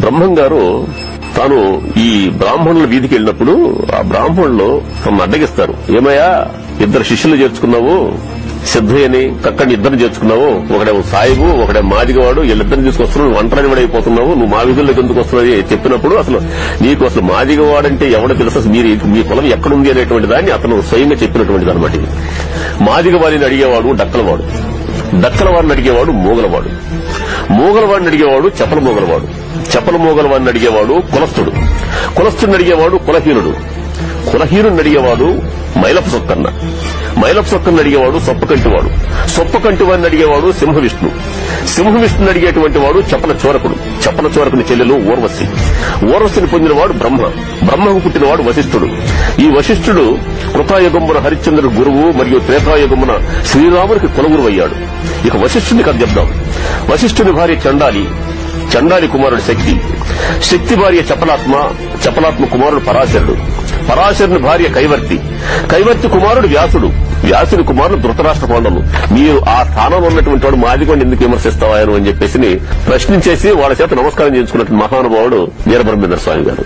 బ్రహ్మం గారు తాను ఈ బ్రాహ్మణుల వీధికి వెళ్ళినప్పుడు ఆ బ్రాహ్మణులు తమను అడ్డగిస్తారు. ఏమయ్యా, ఇద్దరు శిష్యులు చేర్చుకున్నావు, సిద్ధయ్యని కక్కడిని ఇద్దరిని చేర్చుకున్నావు, ఒకడేమో సాయిబు ఒకడే మాదిగవాడు, వీళ్ళిద్దరిని తీసుకొస్తున్నావు, ఒంటరిని కూడా అయిపోతున్నావు, నువ్వు మా వీధుల్లోకి ఎందుకు వస్తున్నావు చెప్పినప్పుడు అసలు నీకు అసలు మాదిగవాడంటే ఎవడో తెలుసు, మీ కులం ఎక్కడుంది అనేటువంటి దాన్ని అతను స్వయంగా చెప్పినటువంటిది అనమాట. మాదిగవాడిని అడిగేవాడు డక్కలవాడు, డక్కలవాడిని అడిగేవాడు మూగలవాడు, మూగలవాడిని అడిగేవాడు చెప్పల మూగలవాడు, చెప్పల మూగలవాడిని అడిగేవాడు కులస్థుడు, కులస్థుడిని అడిగేవాడు కులహీనుడు, కులహీనుడిని అడిగేవాడు మైలపు సొక్కన్న, మైలపు సొక్కని అడిగేవాడు సొప్పకంటివాడు, సొప్పకంటివాడిని అడిగేవాడు సింహ విష్ణు, సింహ విష్ణుని అడిగేటువంటి వాడు చపల చోరకుడు, చపల చోరకుని చెల్లెలు ఊర్వశి, ఊర్వశిని పొందినవాడు బ్రహ్మ, బ్రహ్మకు పుట్టినవాడు వశిష్ఠుడు. ఈ వశిష్ఠుడు కృతాయుగమున హరిశ్చంద్రుడు గురువు మరియు త్రేతాయుగమున శ్రీరామునికి కులగురువు అయ్యాడు. ఇక వశిష్ఠుని కథ చెప్దాం. వశిష్ఠుని భార్య చండాలి, చండాలి కుమారుడు శక్తి, శక్తి భార్య చపలాత్మ, చపలాత్మ కుమారుడు పరాశరుడు, పరాశరుని భార్య కైవర్తి, కైవర్తి కుమారుడు వ్యాసుడు, వ్యాసుని కుమారుడు ధృతరాష్ట్ర పాండవులు. మీరు ఆ స్థానంలో ఉన్నటువంటి వాడు మాదిగోండి ఎందుకు విమర్శిస్తావాయను అని చెప్పేసి ప్రశ్నించేసి వాళ్ళ చేత నమస్కారం చేయించుకున్నట్టు మహానుభావుడు వీరబ్రహ్మేంద్ర స్వామి గారు.